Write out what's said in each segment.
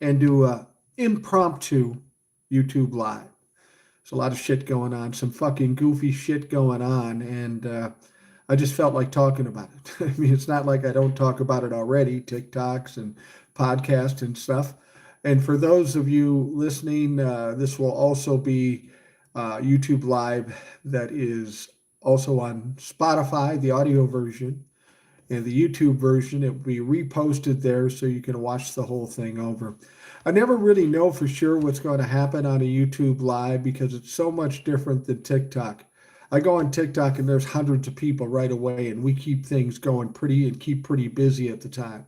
and do a impromptu YouTube live. There's a lot of shit going on, some fucking goofy shit going on, and I just felt like talking about it. I mean, it's not like I don't talk about it already, TikToks and podcasts and stuff. And for those of you listening, this will also be YouTube Live that is also on Spotify, the audio version, and the YouTube version. It will be reposted there so you can watch the whole thing over. I never really know for sure what's going to happen on a YouTube Live because it's so much different than TikTok. I go on TikTok and there's hundreds of people right away, and we keep things going keep pretty busy at the time.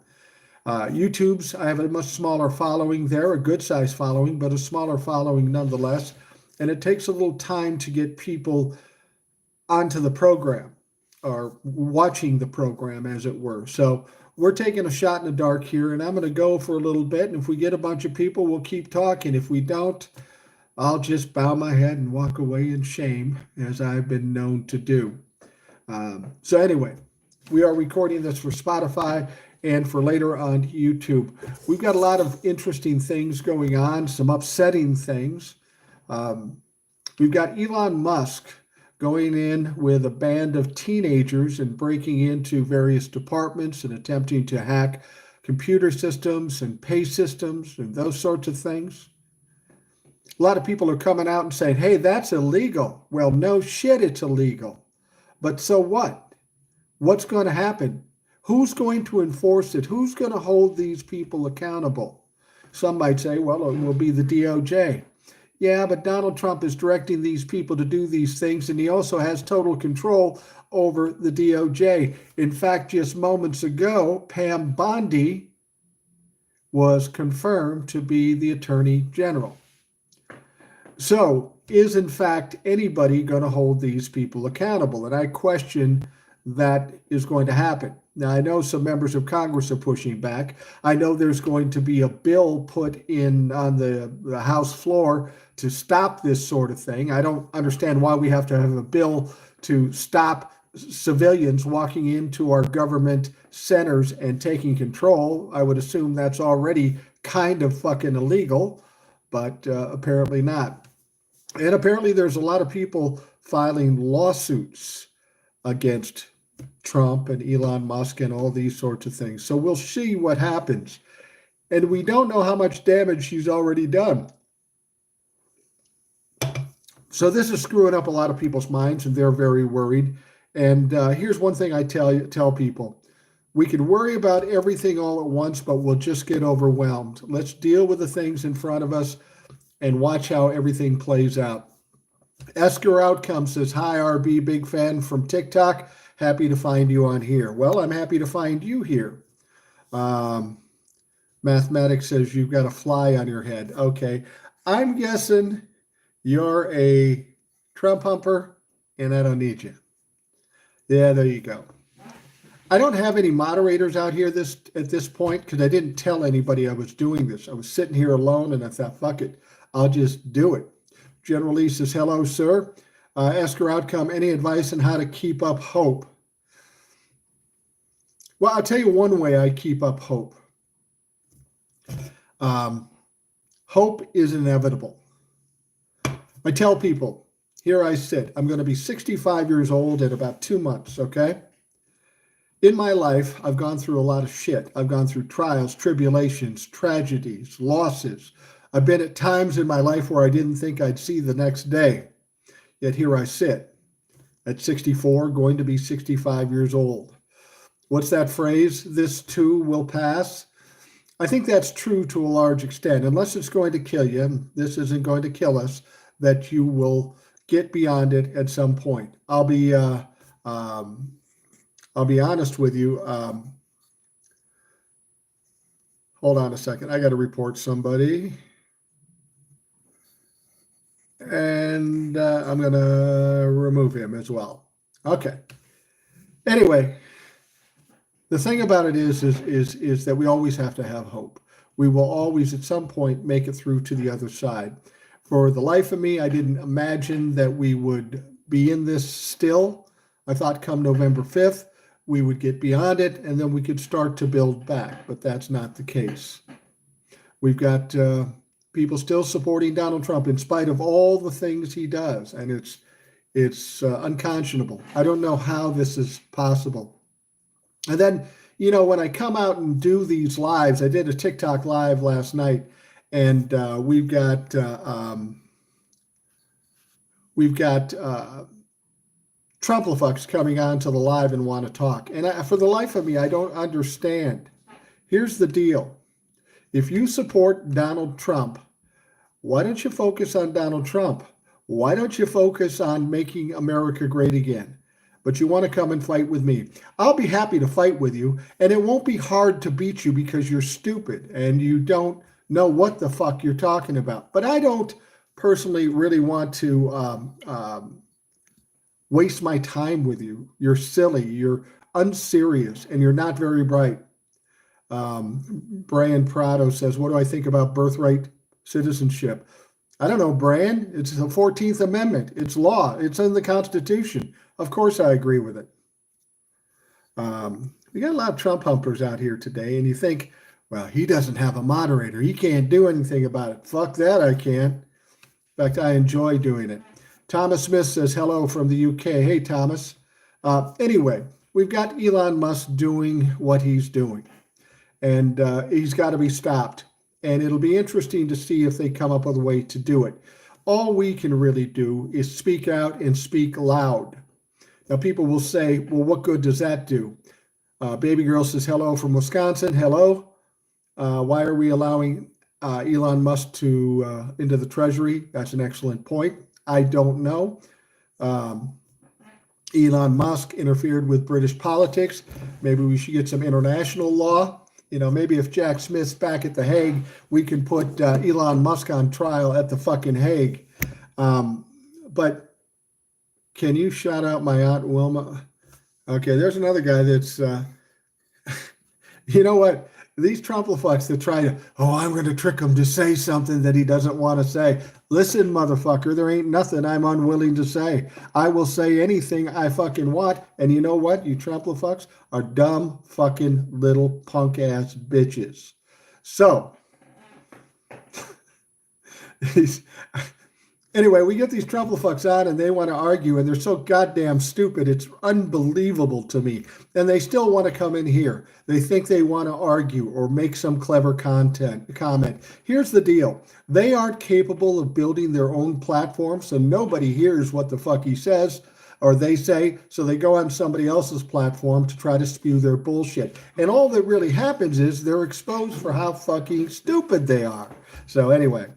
YouTube's, I have a much smaller following there, a good size following, but a smaller following nonetheless. And it takes a little time to get people onto the program or watching the program, as it were. So we're taking a shot in the dark here, and I'm going to go for a little bit. And if we get a bunch of people, we'll keep talking. If we don't, I'll just bow my head and walk away in shame, as I've been known to do. So anyway, we are recording this for Spotify and for later on YouTube. We've got a lot of interesting things going on, some upsetting things. We've got Elon Musk going in with a band of teenagers and breaking into various departments and attempting to hack computer systems and pay systems and those sorts of things. A lot of people are coming out and saying, hey, that's illegal. Well, no shit, it's illegal. But so what? What's going to happen? Who's going to enforce it? Who's going to hold these people accountable? Some might say, well, it will be the DOJ. Yeah, but Donald Trump is directing these people to do these things, and he also has total control over the DOJ. In fact, just moments ago, Pam Bondi was confirmed to be the Attorney General. So, is in fact anybody going to hold these people accountable? And I question that is going to happen. Now, I know some members of Congress are pushing back. I know there's going to be a bill put in on the House floor to stop this sort of thing. I don't understand why we have to have a bill to stop civilians walking into our government centers and taking control. I would assume that's already kind of fucking illegal, but apparently not. And apparently there's a lot of people filing lawsuits against Trump and Elon Musk and all these sorts of things. So we'll see what happens. And we don't know how much damage he's already done. So this is screwing up a lot of people's minds, and they're very worried. And here's one thing I tell people. We can worry about everything all at once, but we'll just get overwhelmed. Let's deal with the things in front of us and watch how everything plays out. Esker Outcome says, hi, RB, big fan from TikTok. Happy to find you on here. Well, I'm happy to find you here. Mathematics says you've got a fly on your head. Okay. I'm guessing you're a Trump humper, and I don't need you. Yeah, there you go. I don't have any moderators out here at this point because I didn't tell anybody I was doing this. I was sitting here alone, and I thought, fuck it, I'll just do it. General Lee says, hello, sir. Esker Outcome, any advice on how to keep up hope? Well, I'll tell you one way I keep up hope. Hope is inevitable. I tell people, here I sit, I'm going to be 65 years old in about 2 months, okay? In my life, I've gone through a lot of shit. I've gone through trials, tribulations, tragedies, losses. I've been at times in my life where I didn't think I'd see the next day. Yet here I sit at 64, going to be 65 years old. What's that phrase? This too will pass. I think that's true to a large extent, unless it's going to kill you. And this isn't going to kill us, that you will get beyond it at some point. I'll be honest with you. Hold on a second. I got to report somebody. And I'm going to remove him as well. Okay. Anyway, the thing about it is that we always have to have hope. We will always at some point make it through to the other side. For the life of me, I didn't imagine that we would be in this still. I thought come November 5th, we would get beyond it and then we could start to build back, but that's not the case. We've got people still supporting Donald Trump in spite of all the things he does, and it's unconscionable. I don't know how this is possible. And then, when I come out and do these lives, I did a TikTok live last night, and we've got Trumplafucks coming on to the live and want to talk. And for the life of me, I don't understand. Here's the deal. If you support Donald Trump, why don't you focus on Donald Trump? Why don't you focus on making America great again? But you want to come and fight with me. I'll be happy to fight with you, and it won't be hard to beat you because you're stupid and you don't know what the fuck you're talking about. But I don't personally really want to waste my time with you. You're silly, you're unserious, and you're not very bright. Brian Prado says, what do I think about birthright citizenship? I don't know, Brian. It's the 14th Amendment. It's law. It's in the Constitution. Of course I agree with it. We got a lot of Trump humpers out here today, and you think, well, he doesn't have a moderator. He can't do anything about it. Fuck that, I can't. In fact, I enjoy doing it. Thomas Smith says hello from the UK. Hey, Thomas. Anyway, we've got Elon Musk doing what he's doing, and he's got to be stopped. And it'll be interesting to see if they come up with a way to do it. All we can really do is speak out and speak loud. Now, people will say, well, what good does that do? Baby Girl says hello from Wisconsin. Hello. Why are we allowing Elon Musk to into the Treasury? That's an excellent point. I don't know. Elon Musk interfered with British politics. Maybe we should get some international law. Maybe if Jack Smith's back at the Hague, we can put Elon Musk on trial at the fucking Hague. But can you shout out my Aunt Wilma? Okay, there's another guy that's, you know what? These Trumplafucks that try to, I'm going to trick him to say something that he doesn't want to say. Listen, motherfucker, there ain't nothing I'm unwilling to say. I will say anything I fucking want. And you know what? You Trumplafucks are dumb fucking little punk ass bitches. So, anyway, we get these Trumplafucks on and they want to argue and they're so goddamn stupid. It's unbelievable to me. And they still want to come in here. They think they want to argue or make some clever comment. Here's the deal. They aren't capable of building their own platform, so nobody hears what the fuck he says or they say, so they go on somebody else's platform to try to spew their bullshit. And all that really happens is they're exposed for how fucking stupid they are. So anyway,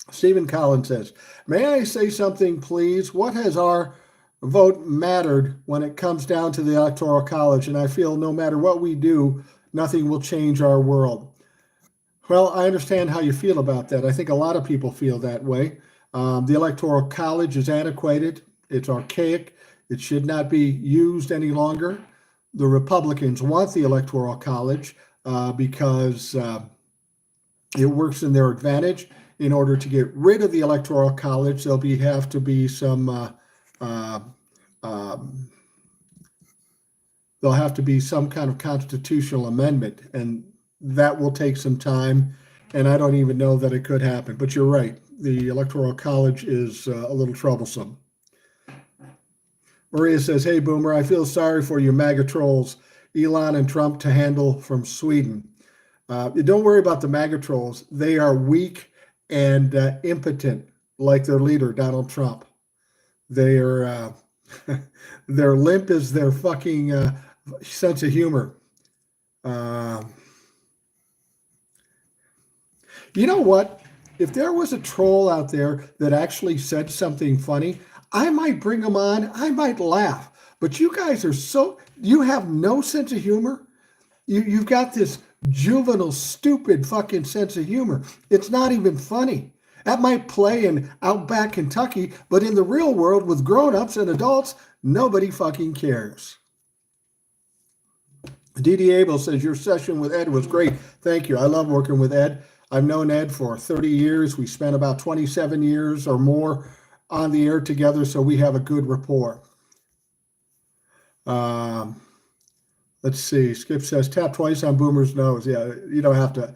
Stephen Collins says, may I say something, please? What has our vote mattered when it comes down to the Electoral College? And I feel no matter what we do, nothing will change our world. Well, I understand how you feel about that. I think a lot of people feel that way. The Electoral College is antiquated. It's archaic. It should not be used any longer. The Republicans want the Electoral College because it works in their advantage. In order to get rid of the Electoral College, there'll have to be some kind of constitutional amendment, and that will take some time. And I don't even know that it could happen. But you're right, the Electoral College is a little troublesome. Maria says, "Hey Boomer, I feel sorry for you MAGA trolls, Elon and Trump to handle from Sweden. Don't worry about the MAGA trolls; they are weak and impotent, like their leader, Donald Trump. They're their limp is their fucking sense of humor. You know what? If there was a troll out there that actually said something funny, I might bring them on. I might laugh. But you guys are you have no sense of humor. You've got this juvenile, stupid fucking sense of humor. It's not even funny. That might play in Outback Kentucky, but in the real world with grown-ups and adults, nobody fucking cares. D.D. Abel says, your session with Ed was great. Thank you. I love working with Ed. I've known Ed for 30 years. We spent about 27 years or more on the air together, so we have a good rapport. Let's see. Skip says, tap twice on Boomer's nose. Yeah, you don't have to.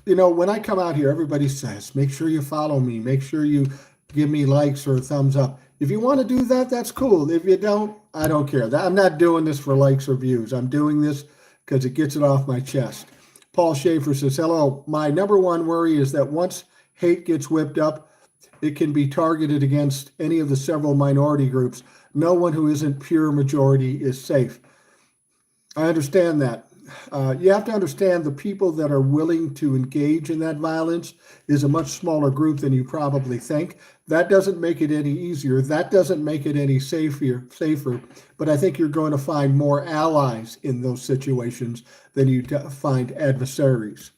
when I come out here, everybody says, make sure you follow me, make sure you give me likes or a thumbs up. If you want to do that, that's cool. If you don't, I don't care. I'm not doing this for likes or views. I'm doing this because it gets it off my chest. Paul Schaefer says, hello, my number one worry is that once hate gets whipped up, it can be targeted against any of the several minority groups. No one who isn't pure majority is safe. I understand that. You have to understand the people that are willing to engage in that violence is a much smaller group than you probably think. That doesn't make it any easier. That doesn't make it any safer. But I think you're going to find more allies in those situations than you find adversaries.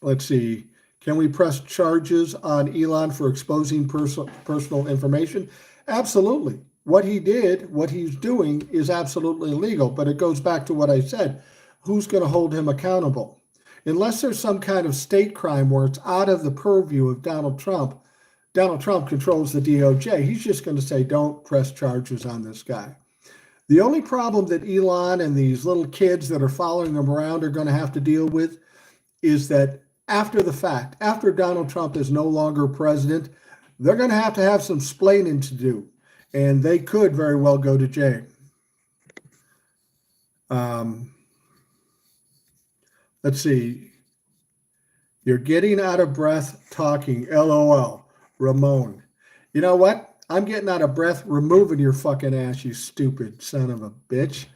Let's see. Can we press charges on Elon for exposing personal information? Absolutely. What he did, what he's doing is absolutely illegal, but it goes back to what I said. Who's going to hold him accountable? Unless there's some kind of state crime where it's out of the purview of Donald Trump controls the DOJ. He's just going to say, don't press charges on this guy. The only problem that Elon and these little kids that are following him around are going to have to deal with is that after the fact, after Donald Trump is no longer president, they're going to have some splaining to do. And they could very well go to jail. Let's see. You're getting out of breath talking. LOL. Ramon. You know what? I'm getting out of breath removing your fucking ass, you stupid son of a bitch.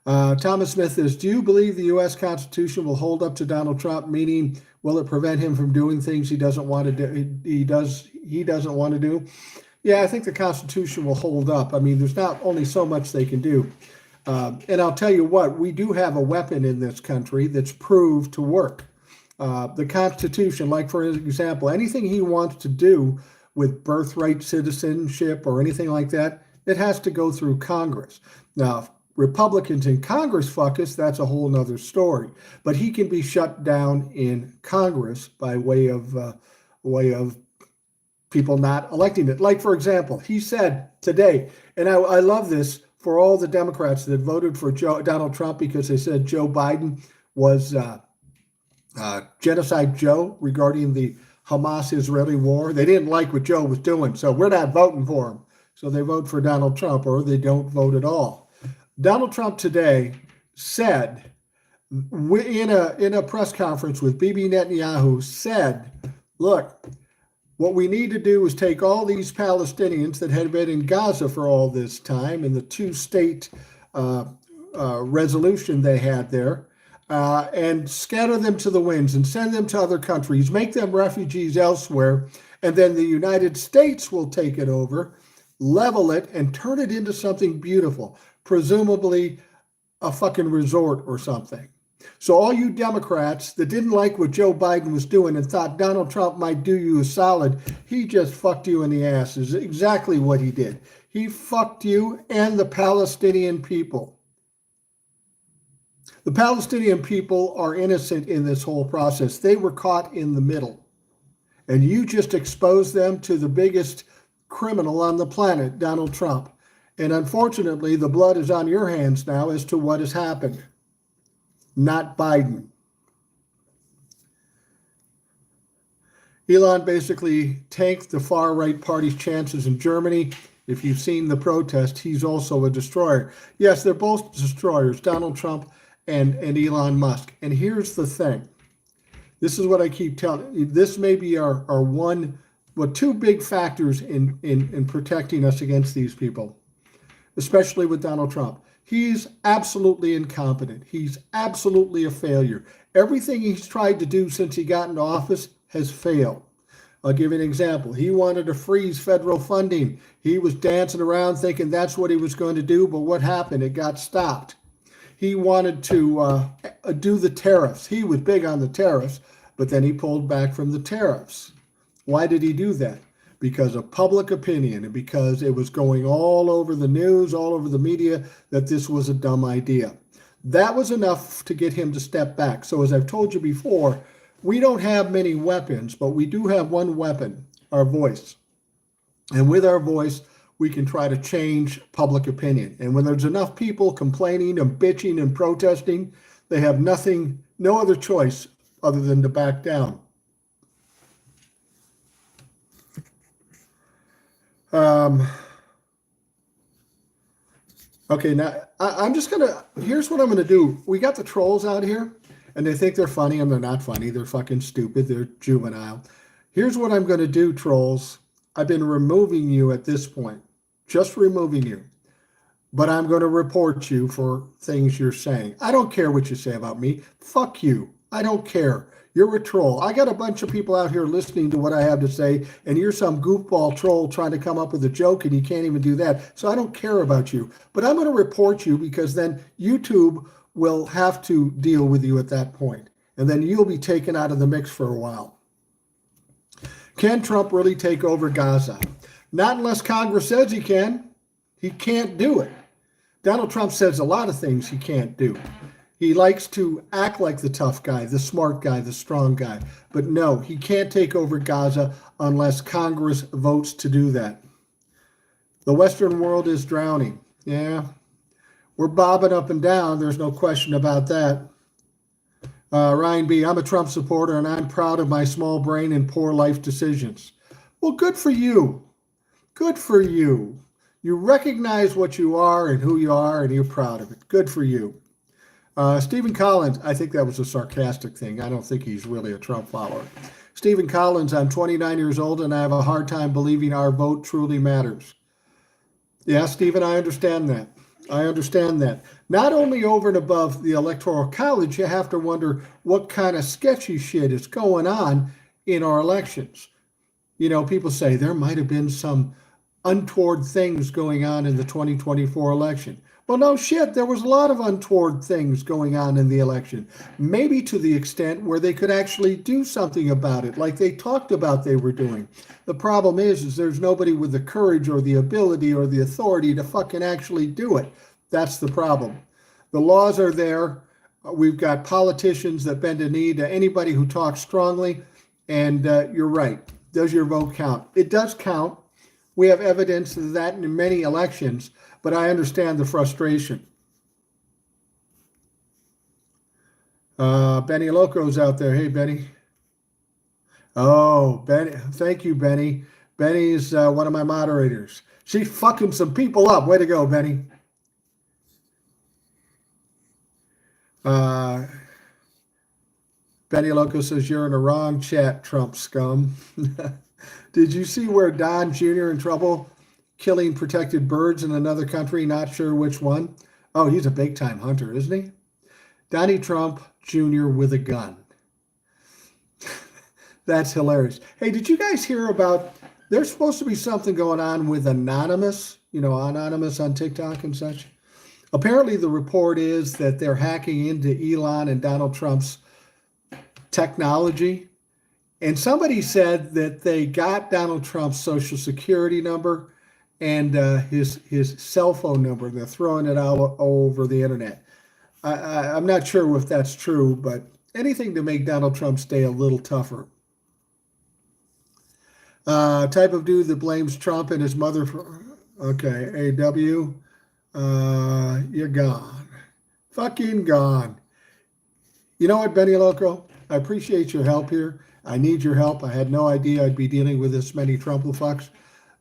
Thomas Smith says, do you believe the U.S. Constitution will hold up to Donald Trump? Meaning, will it prevent him from doing things he doesn't want to do? He doesn't want to do. Yeah, I think the Constitution will hold up. I mean, there's not only so much they can do. And I'll tell you what, we do have a weapon in this country that's proved to work. The Constitution, like for example, anything he wants to do with birthright citizenship or anything like that, it has to go through Congress. Now, if Republicans in Congress fuck us, that's a whole nother story. But he can be shut down in Congress by way of people not electing it. Like, for example, he said today, and I love this for all the Democrats that voted for Donald Trump because they said Joe Biden was Genocide Joe regarding the Hamas-Israeli war. They didn't like what Joe was doing, so we're not voting for him. So they vote for Donald Trump, or they don't vote at all. Donald Trump today said in a press conference with Bibi Netanyahu, said, look, what we need to do is take all these Palestinians that had been in Gaza for all this time and the two-state resolution they had there, and scatter them to the winds and send them to other countries, make them refugees elsewhere, and then the United States will take it over, level it, and turn it into something beautiful, presumably a fucking resort or something. So all you Democrats that didn't like what Joe Biden was doing and thought Donald Trump might do you a solid, he just fucked you in the ass is exactly what he did. He fucked you and the Palestinian people. The Palestinian people are innocent in this whole process. They were caught in the middle. And you just exposed them to the biggest criminal on the planet, Donald Trump. And unfortunately, the blood is on your hands now as to what has happened. Not Biden. Elon basically tanked the far-right party's chances in Germany. If you've seen the protest, he's also a destroyer. Yes, they're both destroyers, Donald Trump and Elon Musk. And here's the thing. This is what I keep telling you. This may be our two big factors in protecting us against these people, especially with Donald Trump. He's absolutely incompetent. He's absolutely a failure. Everything he's tried to do since he got into office has failed. I'll give you an example. He wanted to freeze federal funding. He was dancing around thinking that's what he was going to do, but what happened? It got stopped. He wanted to do the tariffs. He was big on the tariffs, but then he pulled back from the tariffs. Why did he do that? Because of public opinion and because it was going all over the news, all over the media, that this was a dumb idea. That was enough to get him to step back. So as I've told you before, we don't have many weapons, but we do have one weapon, our voice. And with our voice, we can try to change public opinion. And when there's enough people complaining and bitching and protesting, they have nothing No other choice other than to back down. Okay, now I'm just gonna. Here's what I'm gonna do. We got the trolls out here, and they think they're funny, and they're not funny. They're fucking stupid. They're juvenile. Here's what I'm gonna do, trolls. I've been removing you at this point, just removing you. But I'm going to report you for things you're saying. I don't care what you say about me. Fuck you. I don't care. You're a troll. I got a bunch of people out here listening to what I have to say, and you're some goofball troll trying to come up with a joke, and you can't even do that. So I don't care about you. But I'm going to report you because then YouTube will have to deal with you at that point, and then you'll be taken out of the mix for a while. Can Trump really take over Gaza? Not unless Congress says he can. He can't do it. Donald Trump says a lot of things he can't do. He likes to act like the tough guy, the smart guy, the strong guy. But no, he can't take over Gaza unless Congress votes to do that. The Western world is drowning. Yeah, we're bobbing up and down. There's no question about that. Ryan B., I'm a Trump supporter, and I'm proud of my small brain and poor life decisions. Well, good for you. Good for you. You recognize what you are and who you are, and you're proud of it. Good for you. Stephen Collins, I think that was a sarcastic thing. I don't think he's really a Trump follower. Stephen Collins, I'm 29 years old, and I have a hard time believing our vote truly matters. Yeah, Stephen, I understand that. I understand that. Not only over and above the Electoral College, you have to wonder what kind of sketchy shit is going on in our elections. You know, people say there might have been some untoward things going on in the 2024 election. Well, no shit, there was a lot of untoward things going on in the election, maybe to the extent where they could actually do something about it, like they talked about they were doing. The problem is there's nobody with the courage or the ability or the authority to fucking actually do it. That's the problem. The laws are there. We've got politicians that bend a knee to anybody who talks strongly, and you're right. Does your vote count? It does count. We have evidence of that in many elections, but I understand the frustration. Benny Loco's out there. Hey, Benny. Oh, Benny. Thank you, Benny. Benny's one of my moderators. She's fucking some people up. Way to go, Benny. Benny Loco says, you're in the wrong chat, Trump scum. Did you see where Don Jr. in trouble killing protected birds in another country? Not sure which one. Oh, he's a big-time hunter, isn't he? Donnie Trump Jr. with a gun. That's hilarious. Hey, did you guys hear about, there's supposed to be something going on with Anonymous, you know, Anonymous on TikTok and such? Apparently the report is that they're hacking into Elon and Donald Trump's technology. And somebody said that they got Donald Trump's social security number and his cell phone number. They're throwing it out all over the internet. I'm not sure if that's true, but anything to make Donald Trump's day a little tougher. Type of dude that blames Trump and his mother for, okay, AW, you're gone. Fucking gone. You know what, Benny Loco? I appreciate your help here. I need your help. I had no idea I'd be dealing with this many Trumplefucks.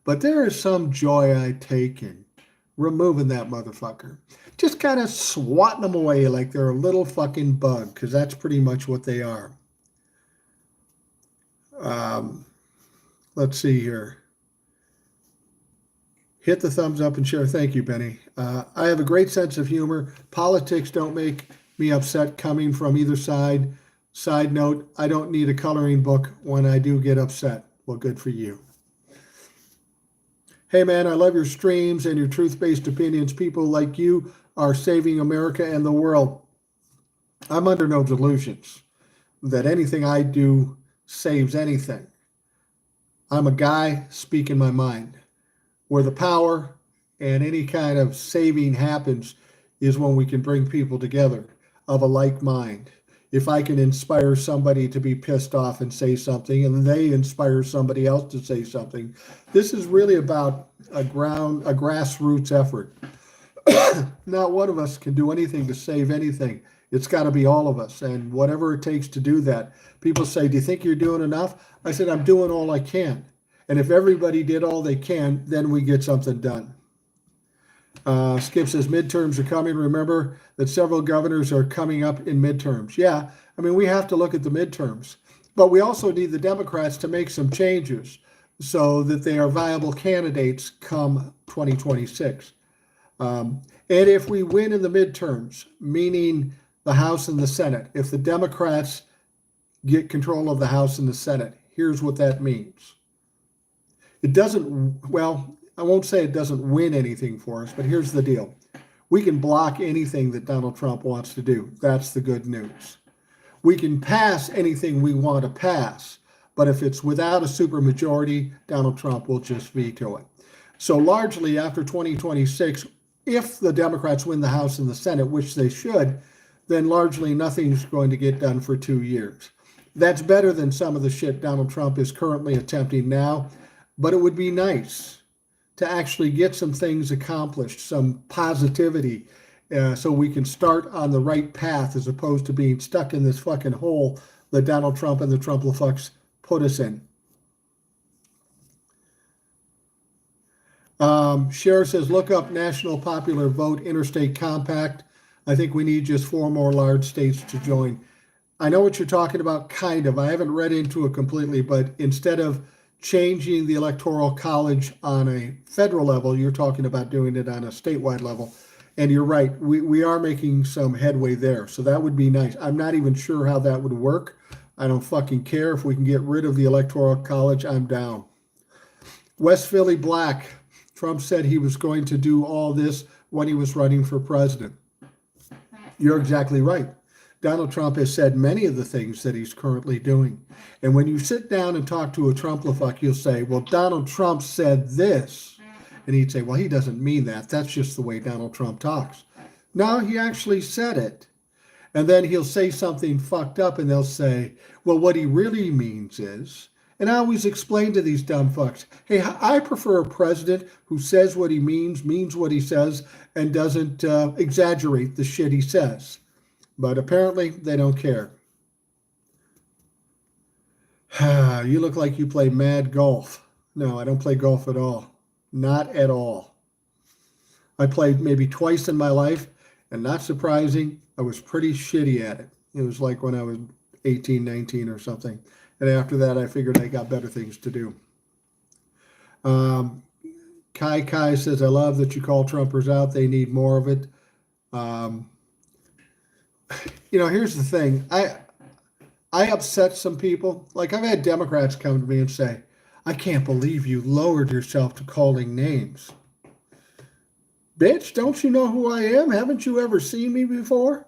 But there is some joy I take in removing that motherfucker. Just kind of swatting them away like they're a little fucking bug, because that's pretty much what they are. Let's see here. Hit the thumbs up and share. Thank you, Benny. I have a great sense of humor. Politics don't make me upset coming from either side. Side note, I don't need a coloring book when I do get upset. Well, good for you. Hey, man, I love your streams and your truth-based opinions. People like you are saving America and the world. I'm under no delusions that anything I do saves anything. I'm a guy speaking my mind. Where the power and any kind of saving happens is when we can bring people together of a like mind. If I can inspire somebody to be pissed off and say something, and they inspire somebody else to say something, this is really about a grassroots effort. Not one of us can do anything to save anything. It's got to be all of us, and whatever it takes to do that. People say, do you think you're doing enough? I said, I'm doing all I can. And if everybody did all they can, then we get something done. Skip says midterms are coming. Remember that several governors are coming up in midterms. Yeah, I mean, we have to look at the midterms, but we also need the Democrats to make some changes so that they are viable candidates come 2026. And if we win in the midterms, meaning the House and the Senate, if the Democrats get control of the House and the Senate, here's what that means. It doesn't, well, I won't say it doesn't win anything for us, but here's the deal. We can block anything that Donald Trump wants to do. That's the good news. We can pass anything we want to pass, but if it's without a supermajority, Donald Trump will just veto it. So largely after 2026, if the Democrats win the House and the Senate, which they should, then largely nothing's going to get done for 2 years. That's better than some of the shit Donald Trump is currently attempting now, but it would be nice to actually get some things accomplished, some positivity, so we can start on the right path as opposed to being stuck in this fucking hole that Donald Trump and the Trump-la-fucks put us in. Cher says, look up National Popular Vote Interstate Compact. I think we need just 4 more large states to join. I know what you're talking about, kind of. I haven't read into it completely, but instead of changing the Electoral College on a federal level, you're talking about doing it on a statewide level. And you're right, we are making some headway there. So that would be nice. I'm not even sure how that would work. I don't fucking care. If we can get rid of the Electoral College, I'm down. West Philly Black. Trump said he was going to do all this when he was running for president. You're exactly right. Donald Trump has said many of the things that he's currently doing. And when you sit down and talk to a Trump-la-fuck, you'll say, well, Donald Trump said this. And he'd say, well, he doesn't mean that. That's just the way Donald Trump talks. No, he actually said it. And then he'll say something fucked up and they'll say, well, what he really means is, and I always explain to these dumb fucks, hey, I prefer a president who says what he means what he says, and doesn't exaggerate the shit he says. But apparently they don't care. You look like you play mad golf. No, I don't play golf at all. Not at all. I played maybe twice in my life, and not surprising, I was pretty shitty at it. It was like when I was 18, 19 or something. And after that, I figured I got better things to do. Kai says, I love that you call Trumpers out. They need more of it. Here's the thing. I upset some people. Like, I've had Democrats come to me and say, I can't believe you lowered yourself to calling names. Bitch, don't you know who I am? Haven't you ever seen me before?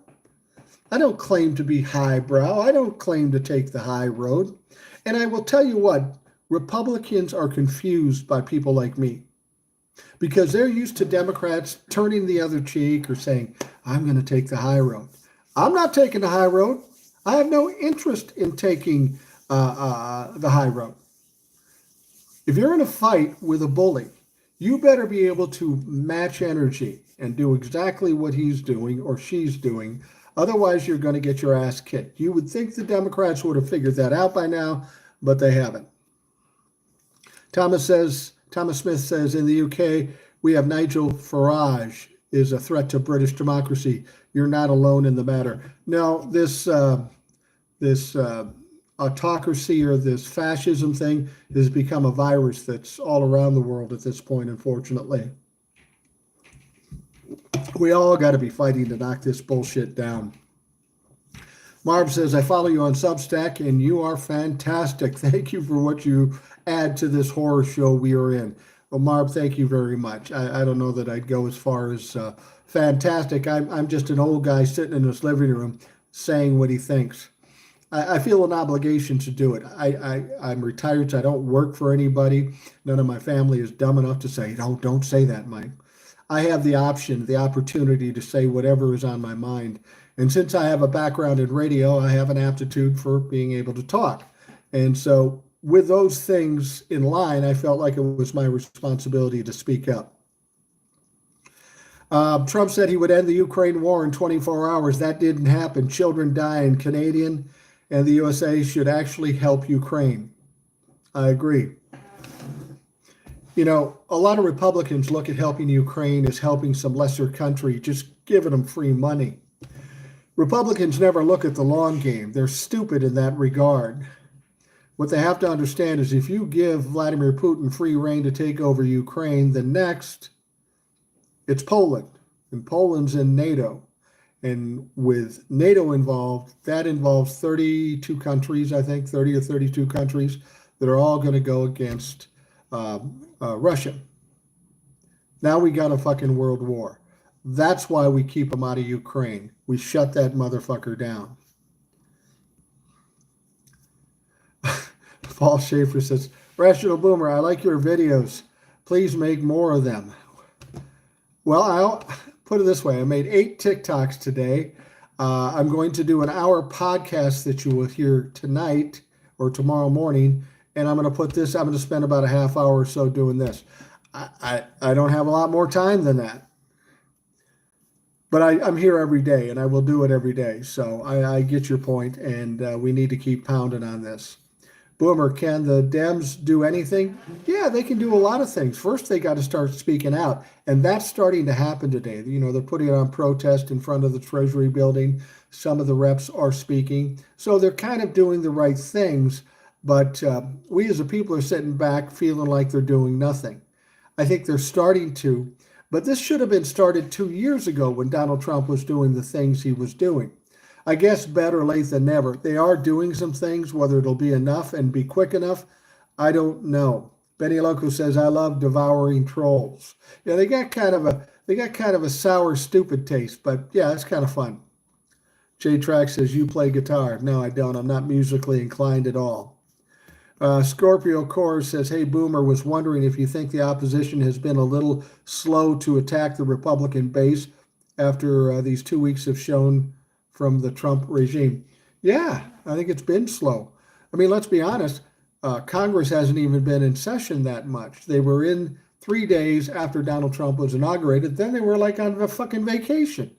I don't claim to be highbrow. I don't claim to take the high road. And I will tell you what, Republicans are confused by people like me because they're used to Democrats turning the other cheek or saying, I'm going to take the high road. I'm not taking the high road. I have no interest in taking the high road. If you're in a fight with a bully, you better be able to match energy and do exactly what he's doing or she's doing. Otherwise, you're going to get your ass kicked. You would think the Democrats would have figured that out by now, but they haven't. Thomas Smith says, in the UK, we have Nigel Farage is a threat to British democracy. You're not alone in the matter. Now, this autocracy or this fascism thing has become a virus that's all around the world at this point, unfortunately. We all got to be fighting to knock this bullshit down. Marv says, I follow you on Substack, and you are fantastic. Thank you for what you add to this horror show we are in. Well, Marv, thank you very much. I don't know that I'd go as far as fantastic. I'm just an old guy sitting in his living room saying what he thinks. I feel an obligation to do it. I'm retired, so I don't work for anybody. None of my family is dumb enough to say, no, don't say that, Mike. I have the opportunity to say whatever is on my mind. And since I have a background in radio, I have an aptitude for being able to talk. And so with those things in line, I felt like it was my responsibility to speak up. Trump said he would end the Ukraine war in 24 hours. That didn't happen. Children die, and Canadian and the USA should actually help Ukraine. I agree. You know, a lot of Republicans look at helping Ukraine as helping some lesser country, just giving them free money. Republicans never look at the long game. They're stupid in that regard. What they have to understand is if you give Vladimir Putin free rein to take over Ukraine, then next it's Poland. And Poland's in NATO. And with NATO involved, that involves 32 countries, I think, 30 or 32 countries that are all going to go against Russia. Now we got a fucking world war. That's why we keep them out of Ukraine. We shut that motherfucker down. Paul Schaefer says, Rational Boomer, I like your videos. Please make more of them. Well, I'll put it this way. I made 8 TikToks today. I'm going to do an hour podcast that you will hear tonight or tomorrow morning. And I'm going to put this, I'm going to spend about a half hour or so doing this. I don't have a lot more time than that. But I'm here every day, and I will do it every day. So I get your point, and we need to keep pounding on this. Boomer, can the Dems do anything? Yeah, they can do a lot of things. First, they got to start speaking out, and that's starting to happen today. You know, they're putting it on protest in front of the Treasury building. Some of the reps are speaking. So they're kind of doing the right things, but we as a people are sitting back feeling like they're doing nothing. I think they're starting to, but this should have been started 2 years ago when Donald Trump was doing the things he was doing. I guess better late than never. They are doing some things. Whether it'll be enough and be quick enough, I don't know. Benny Loco says, I love devouring trolls. Yeah, they got kind of a sour, stupid taste, but yeah, it's kind of fun. J Track says, you play guitar. No, I don't. I'm not musically inclined at all. Scorpio Core says, hey, Boomer, was wondering if you think the opposition has been a little slow to attack the Republican base after these 2 weeks have shown from the Trump regime. Yeah, I think it's been slow. I mean, let's be honest. Congress hasn't even been in session that much. They were in 3 days after Donald Trump was inaugurated. Then they were like on a fucking vacation.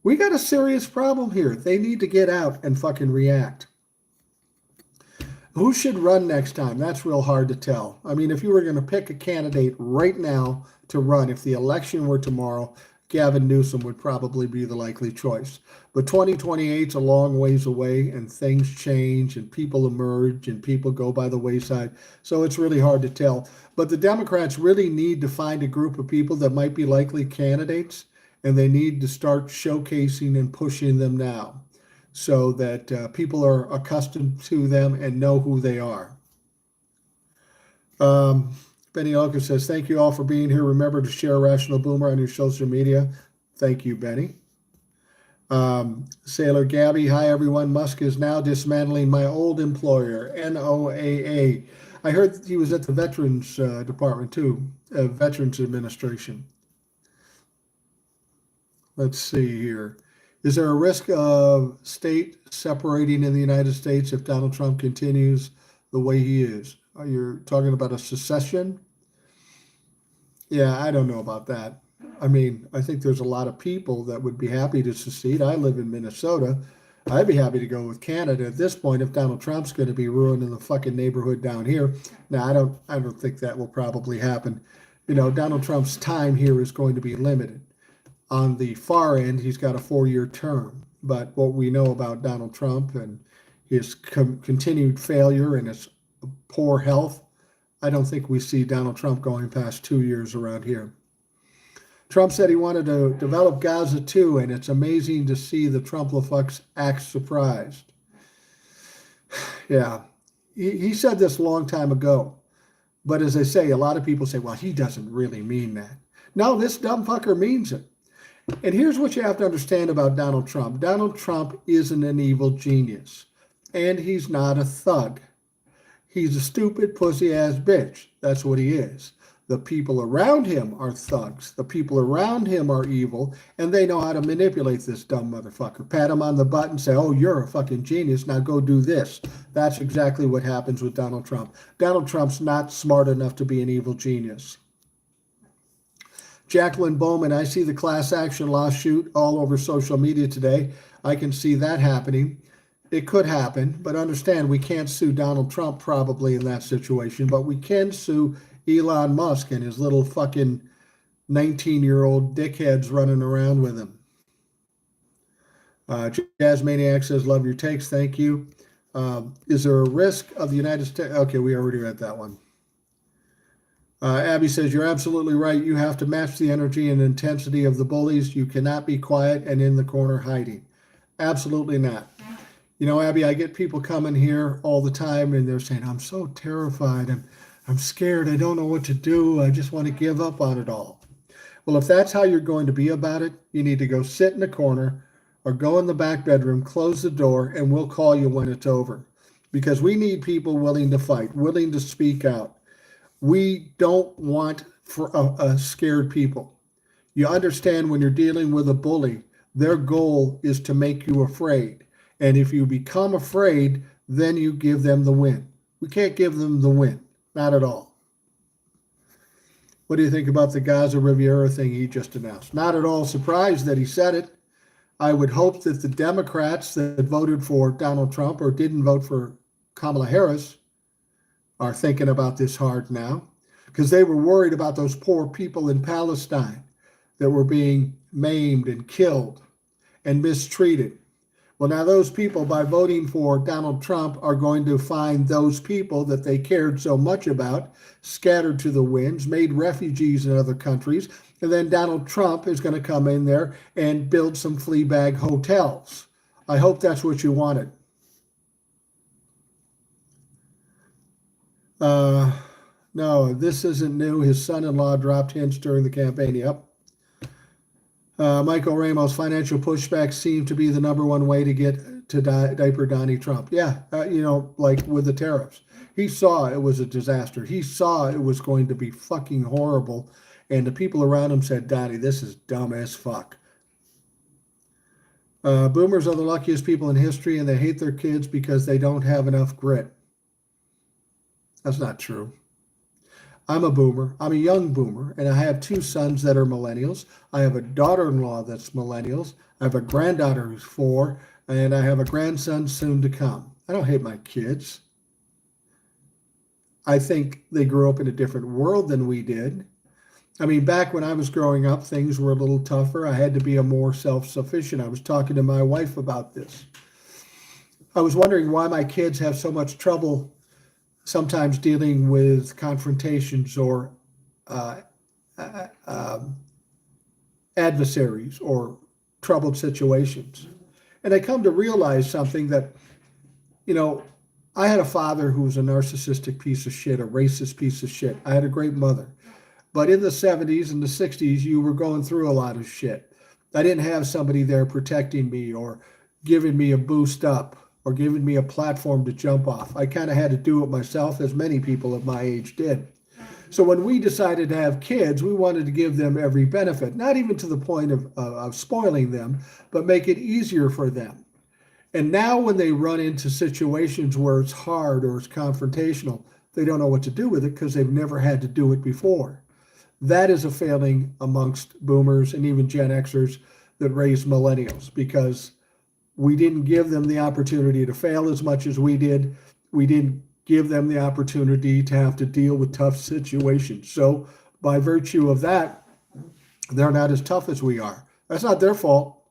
We got a serious problem here. They need to get out and fucking react. Who should run next time? That's real hard to tell. I mean, if you were going to pick a candidate right now to run, if the election were tomorrow, Gavin Newsom would probably be the likely choice. But 2028 is a long ways away, and things change, and people emerge, and people go by the wayside. So it's really hard to tell. But the Democrats really need to find a group of people that might be likely candidates, and they need to start showcasing and pushing them now so that people are accustomed to them and know who they are. Benny Elker says, thank you all for being here. Remember to share Rational Boomer on your social media. Thank you, Benny. Sailor Gabby, hi everyone. Musk is now dismantling my old employer, NOAA. I heard he was at the Veterans Department too, Veterans Administration. Let's see here. Is there a risk of state separating in the United States if Donald Trump continues the way he is? You're talking about a secession? Yeah, I don't know about that. I mean, I think there's a lot of people that would be happy to secede. I live in Minnesota. I'd be happy to go with Canada at this point if Donald Trump's going to be ruining the fucking neighborhood down here. Now, I don't think that will probably happen. You know, Donald Trump's time here is going to be limited. On the far end, he's got a 4-year term. But what we know about Donald Trump and his continued failure and his poor health, I don't think we see Donald Trump going past 2 years around here. Trump said he wanted to develop Gaza too, and it's amazing to see the Trump-lefucks act surprised. Yeah, he said this a long time ago. But as I say, a lot of people say, well, he doesn't really mean that. No, this dumb fucker means it. And here's what you have to understand about Donald Trump. Donald Trump isn't an evil genius, and he's not a thug. He's a stupid, pussy-ass bitch. That's what he is. The people around him are thugs. The people around him are evil, and they know how to manipulate this dumb motherfucker. Pat him on the butt and say, oh, you're a fucking genius. Now go do this. That's exactly what happens with Donald Trump. Donald Trump's not smart enough to be an evil genius. Jacqueline Bowman, I see the class action lawsuit all over social media today. I can see that happening. It could happen, but understand we can't sue Donald Trump probably in that situation, but we can sue Elon Musk and his little fucking 19-year-old dickheads running around with him. Jazz Maniac says, love your takes. Thank you. Is there a risk of the United States? Okay, we already read that one. Abby says, you're absolutely right. You have to match the energy and intensity of the bullies. You cannot be quiet and in the corner hiding. Absolutely not. You know, Abby, I get people coming here all the time and they're saying, I'm so terrified. I'm scared. I don't know what to do. I just want to give up on it all. Well, if that's how you're going to be about it, you need to go sit in the corner or go in the back bedroom, close the door, and we'll call you when it's over. Because we need people willing to fight, willing to speak out. We don't want scared people. You understand when you're dealing with a bully, their goal is to make you afraid. And if you become afraid, then you give them the win. We can't give them the win, not at all. What do you think about the Gaza Riviera thing he just announced? Not at all surprised that he said it. I would hope that the Democrats that voted for Donald Trump or didn't vote for Kamala Harris are thinking about this hard now because they were worried about those poor people in Palestine that were being maimed and killed and mistreated. Well, now those people, by voting for Donald Trump, are going to find those people that they cared so much about scattered to the winds, made refugees in other countries, and then Donald Trump is going to come in there and build some flea bag hotels. I hope that's what you wanted. No, this isn't new. His son-in-law dropped hints during the campaign. Yep. Michael Ramos, financial pushback seemed to be the number one way to get to diaper Donnie Trump. Yeah, like with the tariffs. He saw it was a disaster. He saw it was going to be fucking horrible. And the people around him said, Donnie, this is dumb as fuck. Boomers are the luckiest people in history, and they hate their kids because they don't have enough grit. That's not true. I'm a boomer. I'm a young boomer, and I have two sons that are millennials. I have a daughter-in-law that's millennials. I have a granddaughter who's 4, and I have a grandson soon to come. I don't hate my kids. I think they grew up in a different world than we did. I mean, back when I was growing up, things were a little tougher. I had to be a more self-sufficient. I was talking to my wife about this. I was wondering why my kids have so much trouble sometimes dealing with confrontations or adversaries or troubled situations. And I come to realize something that, I had a father who was a narcissistic piece of shit, a racist piece of shit. I had a great mother. But in the 70s and the 60s, you were going through a lot of shit. I didn't have somebody there protecting me or giving me a boost up or giving me a platform to jump off. I kind of had to do it myself, as many people of my age did. So when we decided to have kids, we wanted to give them every benefit, not even to the point of spoiling them, but make it easier for them. And now when they run into situations where it's hard or it's confrontational, they don't know what to do with it because they've never had to do it before. That is a failing amongst boomers and even Gen Xers that raised millennials, because we didn't give them the opportunity to fail as much as we did. We didn't give them the opportunity to have to deal with tough situations. So by virtue of that, they're not as tough as we are. That's not their fault.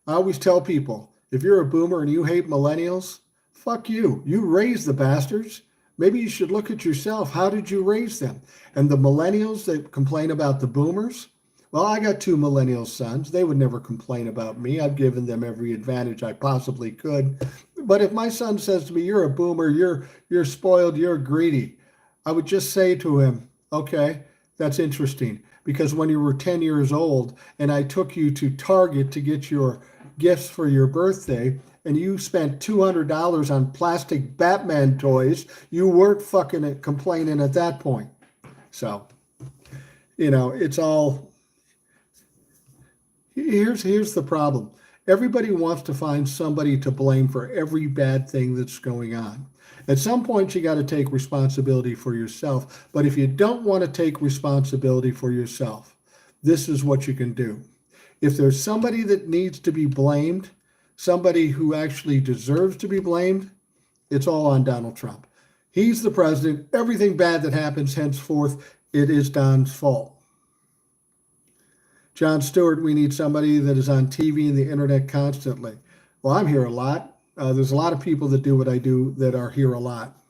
I always tell people, if you're a boomer and you hate millennials, fuck you. You raised the bastards. Maybe you should look at yourself. How did you raise them? And the millennials that complain about the boomers, well, I got 2 millennial sons. They would never complain about me. I've given them every advantage I possibly could. But if my son says to me, you're a boomer, you're spoiled, you're greedy, I would just say to him, okay, that's interesting. Because when you were 10 years old and I took you to Target to get your gifts for your birthday, and you spent $200 on plastic Batman toys, you weren't fucking complaining at that point. So, it's all, here's the problem. Everybody wants to find somebody to blame for every bad thing that's going on. At some point, you got to take responsibility for yourself. But if you don't want to take responsibility for yourself, this is what you can do. If there's somebody that needs to be blamed, somebody who actually deserves to be blamed, it's all on Donald Trump. He's the president. Everything bad that happens henceforth, it is Don's fault. John Stewart, we need somebody that is on TV and the internet constantly. Well, I'm here a lot. There's a lot of people that do what I do that are here a lot.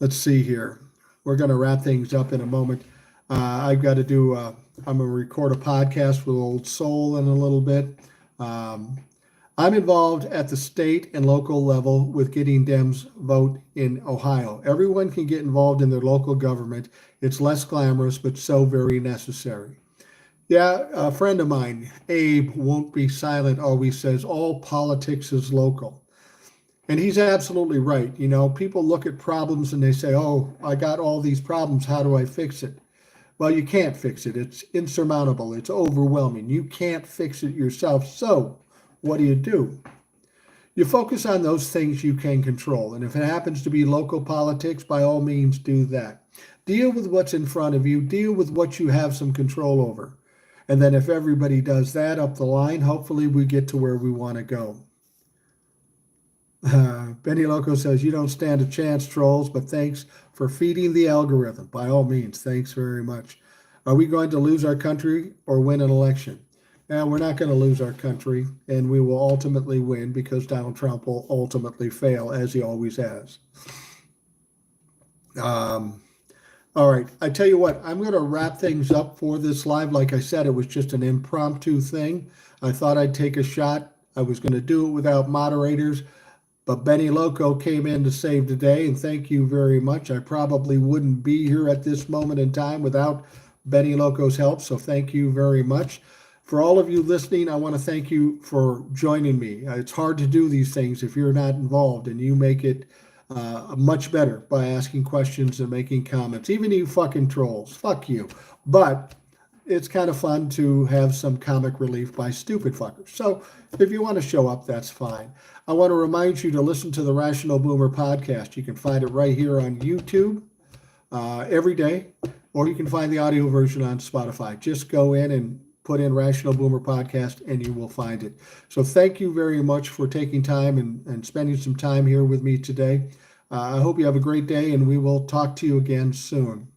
Let's see here. We're going to wrap things up in a moment. I've got to do, I'm going to record a podcast with Old Soul in a little bit. I'm involved at the state and local level with getting Dems vote in Ohio. Everyone can get involved in their local government. It's less glamorous, but so very necessary. Yeah, a friend of mine, Abe, won't be silent, always says all politics is local. And he's absolutely right. You know, people look at problems and they say, oh, I got all these problems. How do I fix it? Well, you can't fix it. It's insurmountable. It's overwhelming. You can't fix it yourself. So what do? You focus on those things you can control. And if it happens to be local politics, by all means, do that. Deal with what's in front of you. Deal with what you have some control over. And then if everybody does that up the line, hopefully we get to where we want to go. Benny Loco says, you don't stand a chance, trolls, but thanks for feeding the algorithm. By all means, thanks very much. Are we going to lose our country or win an election? Now, we're not going to lose our country, and we will ultimately win because Donald Trump will ultimately fail, as he always has. All right, I tell you what, I'm going to wrap things up for this live. Like I said, it was just an impromptu thing. I thought I'd take a shot. I was going to do it without moderators, but Benny Loco came in to save the day, and thank you very much. I probably wouldn't be here at this moment in time without Benny Loco's help, so thank you very much. For all of you listening, I want to thank you for joining me. It's hard to do these things if you're not involved, and you make it much better by asking questions and making comments. Even you fucking trolls, fuck you. But it's kind of fun to have some comic relief by stupid fuckers. So if you want to show up, that's fine. I want to remind you to listen to the Rational Boomer podcast. You can find it right here on YouTube every day, or you can find the audio version on Spotify. Just go in and put in Rational Boomer podcast and you will find it. So thank you very much for taking time and spending some time here with me today. I hope you have a great day, and we will talk to you again soon.